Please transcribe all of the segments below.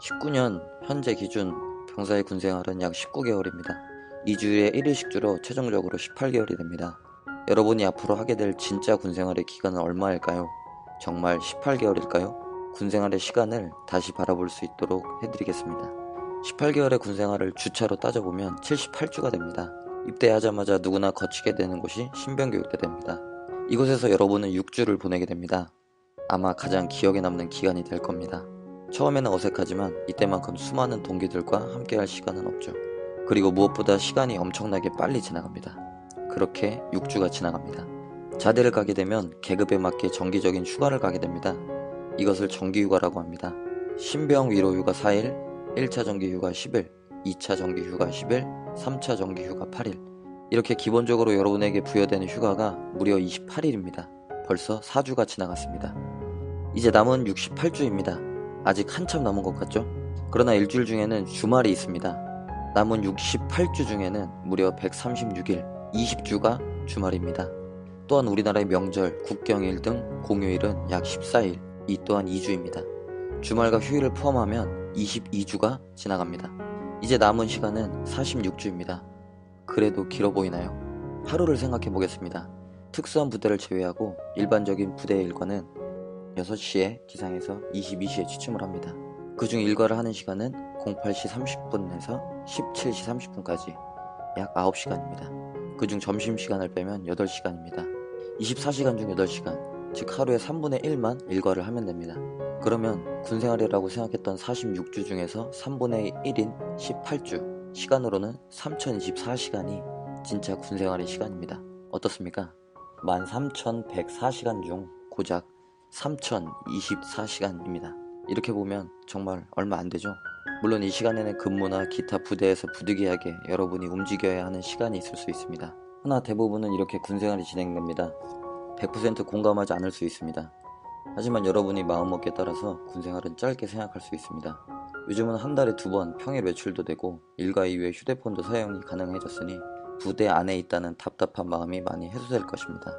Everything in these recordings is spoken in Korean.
19년 현재 기준 병사의 군생활은 약 19개월입니다. 2주에 1일씩 주로 최종적으로 18개월이 됩니다. 여러분이 앞으로 하게 될 진짜 군생활의 기간은 얼마일까요? 정말 18개월일까요? 군생활의 시간을 다시 바라볼 수 있도록 해드리겠습니다. 18개월의 군생활을 주차로 따져보면 78주가 됩니다. 입대하자마자 누구나 거치게 되는 곳이 신병교육대입니다. 이곳에서 여러분은 6주를 보내게 됩니다. 아마 가장 기억에 남는 기간이 될 겁니다. 처음에는 어색하지만 이때만큼 수많은 동기들과 함께할 시간은 없죠. 그리고 무엇보다 시간이 엄청나게 빨리 지나갑니다. 그렇게 6주가 지나갑니다. 자대를 가게 되면 계급에 맞게 정기적인 휴가를 가게 됩니다. 이것을 정기휴가라고 합니다. 신병 위로휴가 4일, 1차 정기휴가 10일, 2차 정기휴가 10일, 3차 정기휴가 8일. 이렇게 기본적으로 여러분에게 부여되는 휴가가 무려 28일입니다. 벌써 4주가 지나갔습니다. 이제 남은 68주입니다. 아직 한참 남은 것 같죠? 그러나 일주일 중에는 주말이 있습니다. 남은 68주 중에는 무려 136일, 20주가 주말입니다. 또한 우리나라의 명절, 국경일 등 공휴일은 약 14일, 이 또한 2주입니다. 주말과 휴일을 포함하면 22주가 지나갑니다. 이제 남은 시간은 46주입니다. 그래도 길어 보이나요? 하루를 생각해 보겠습니다. 특수한 부대를 제외하고 일반적인 부대의 일과는 6시에 기상해서 22시에 취침을 합니다. 그중 일과를 하는 시간은 08시 30분에서 17시 30분까지 약 9시간입니다. 그중 점심시간을 빼면 8시간입니다. 24시간 중 8시간, 즉 하루에 3분의 1만 일과를 하면 됩니다. 그러면 군생활이라고 생각했던 46주 중에서 3분의 1인 18주, 시간으로는 3024시간이 진짜 군생활의 시간입니다. 어떻습니까? 13,104시간 중 고작 3024시간입니다. 이렇게 보면 정말 얼마 안 되죠? 물론 이 시간에는 근무나 기타 부대에서 부득이하게 여러분이 움직여야 하는 시간이 있을 수 있습니다. 하나 대부분은 이렇게 군생활이 진행됩니다. 100% 공감하지 않을 수 있습니다. 하지만 여러분이 마음먹기에 따라서 군생활은 짧게 생각할 수 있습니다. 요즘은 한 달에 2번 평일 외출도 되고 일과 이후에 휴대폰도 사용이 가능해졌으니 부대 안에 있다는 답답한 마음이 많이 해소될 것입니다.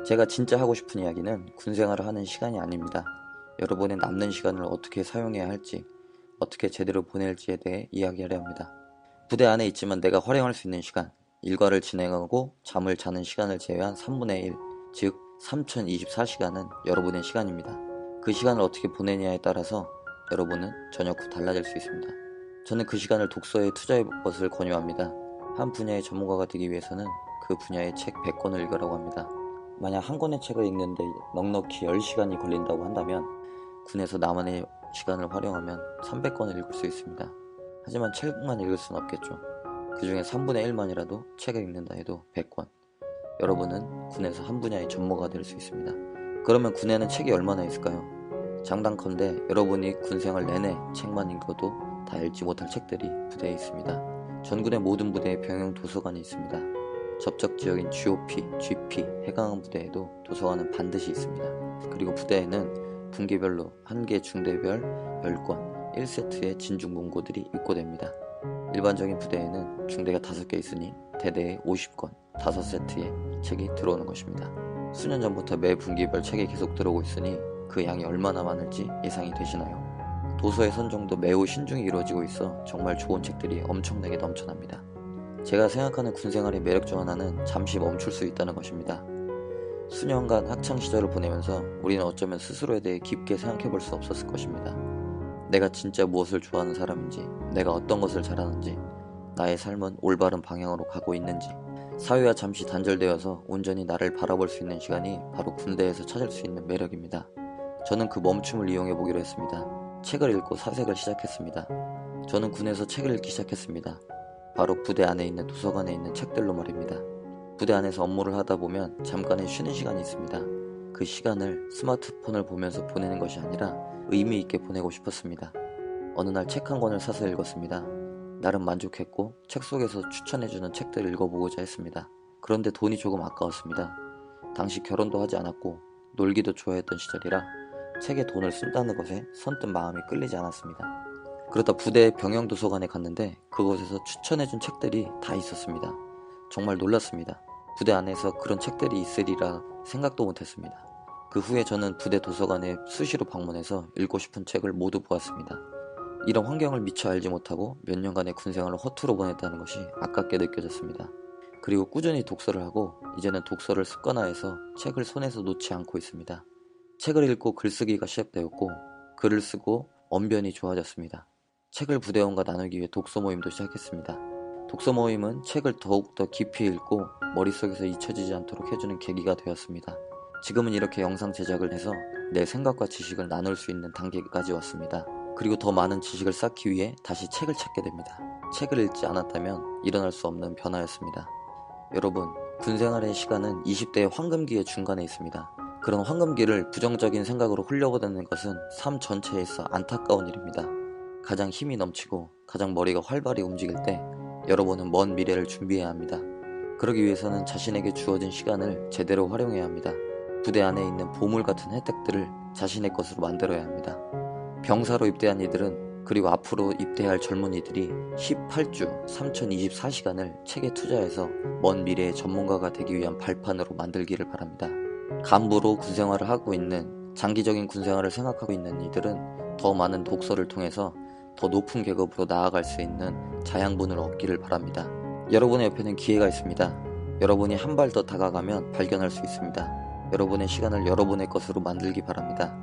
제가 진짜 하고 싶은 이야기는 군생활을 하는 시간이 아닙니다. 여러분의 남는 시간을 어떻게 사용해야 할지, 어떻게 제대로 보낼지에 대해 이야기하려 합니다. 부대 안에 있지만 내가 활용할 수 있는 시간, 일과를 진행하고 잠을 자는 시간을 제외한 3분의 1, 즉 3024시간은 여러분의 시간입니다. 그 시간을 어떻게 보내냐에 따라서 여러분은 저녁 후 달라질 수 있습니다. 저는 그 시간을 독서에 투자해 볼 것을 권유합니다. 한 분야의 전문가가 되기 위해서는 그 분야의 책 100권을 읽으라고 합니다. 만약 한 권의 책을 읽는데 넉넉히 10시간이 걸린다고 한다면 군에서 나만의 시간을 활용하면 300권을 읽을 수 있습니다. 하지만 책만 읽을 수는 없겠죠. 그 중에 3분의 1만이라도 책을 읽는다 해도 100권. 여러분은 군에서 한 분야의 전문가가 될 수 있습니다. 그러면 군에는 책이 얼마나 있을까요? 장단컨대 여러분이 군생활 내내 책만 읽어도 다 읽지 못할 책들이 부대에 있습니다. 전군의 모든 부대에 병영 도서관이 있습니다. 접촉 지역인 GOP, GP, 해강항 부대에도 도서관은 반드시 있습니다. 그리고 부대에는 분기별로 한 개 중대별 10권, 1세트의 진중 문고들이 입고됩니다. 일반적인 부대에는 중대가 5개 있으니 대대에 50권, 5세트의 책이 들어오는 것입니다. 수년 전부터 매 분기별 책이 계속 들어오고 있으니 그 양이 얼마나 많을지 예상이 되시나요? 도서의 선정도 매우 신중히 이루어지고 있어 정말 좋은 책들이 엄청나게 넘쳐납니다. 제가 생각하는 군생활의 매력 중 하나는 잠시 멈출 수 있다는 것입니다. 수년간 학창시절을 보내면서 우리는 어쩌면 스스로에 대해 깊게 생각해 볼 수 없었을 것입니다. 내가 진짜 무엇을 좋아하는 사람인지, 내가 어떤 것을 잘하는지, 나의 삶은 올바른 방향으로 가고 있는지, 사회와 잠시 단절되어서 온전히 나를 바라볼 수 있는 시간이 바로 군대에서 찾을 수 있는 매력입니다. 저는 그 멈춤을 이용해 보기로 했습니다. 책을 읽고 사색을 시작했습니다. 저는 군에서 책을 읽기 시작했습니다. 바로 부대 안에 있는 도서관에 있는 책들로 말입니다. 부대 안에서 업무를 하다 보면 잠깐의 쉬는 시간이 있습니다. 그 시간을 스마트폰을 보면서 보내는 것이 아니라 의미 있게 보내고 싶었습니다. 어느 날 책 한 권을 사서 읽었습니다. 나름 만족했고 책 속에서 추천해주는 책들을 읽어보고자 했습니다. 그런데 돈이 조금 아까웠습니다. 당시 결혼도 하지 않았고 놀기도 좋아했던 시절이라 책에 돈을 쓴다는 것에 선뜻 마음이 끌리지 않았습니다. 그러다 부대 병영도서관에 갔는데 그곳에서 추천해준 책들이 다 있었습니다. 정말 놀랐습니다. 부대 안에서 그런 책들이 있으리라 생각도 못했습니다. 그 후에 저는 부대 도서관에 수시로 방문해서 읽고 싶은 책을 모두 보았습니다. 이런 환경을 미처 알지 못하고 몇 년간의 군생활을 허투루 보냈다는 것이 아깝게 느껴졌습니다. 그리고 꾸준히 독서를 하고 이제는 독서를 습관화해서 책을 손에서 놓지 않고 있습니다. 책을 읽고 글쓰기가 시작되었고 글을 쓰고 언변이 좋아졌습니다. 책을 부대원과 나누기 위해 독서 모임도 시작했습니다. 독서 모임은 책을 더욱더 깊이 읽고 머릿속에서 잊혀지지 않도록 해주는 계기가 되었습니다. 지금은 이렇게 영상 제작을 해서 내 생각과 지식을 나눌 수 있는 단계까지 왔습니다. 그리고 더 많은 지식을 쌓기 위해 다시 책을 찾게 됩니다. 책을 읽지 않았다면 일어날 수 없는 변화였습니다. 여러분, 군생활의 시간은 20대의 황금기의 중간에 있습니다. 그런 황금기를 부정적인 생각으로 흘려보내는 것은 삶 전체에 있어 안타까운 일입니다. 가장 힘이 넘치고 가장 머리가 활발히 움직일 때 여러분은 먼 미래를 준비해야 합니다. 그러기 위해서는 자신에게 주어진 시간을 제대로 활용해야 합니다. 부대 안에 있는 보물 같은 혜택들을 자신의 것으로 만들어야 합니다. 병사로 입대한 이들은 그리고 앞으로 입대할 젊은이들이 18주 3024시간을 책에 투자해서 먼 미래의 전문가가 되기 위한 발판으로 만들기를 바랍니다. 간부로 군생활을 하고 있는 장기적인 군생활을 생각하고 있는 이들은 더 많은 독서를 통해서 더 높은 계급으로 나아갈 수 있는 자양분을 얻기를 바랍니다. 여러분의 옆에는 기회가 있습니다. 여러분이 한 발 더 다가가면 발견할 수 있습니다. 여러분의 시간을 여러분의 것으로 만들기 바랍니다.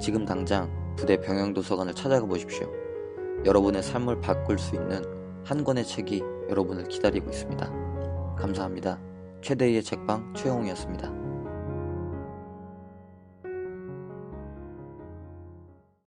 지금 당장 부대 병영도서관을 찾아가 보십시오. 여러분의 삶을 바꿀 수 있는 한 권의 책이 여러분을 기다리고 있습니다. 감사합니다. 최대희의 책방 최영웅이었습니다.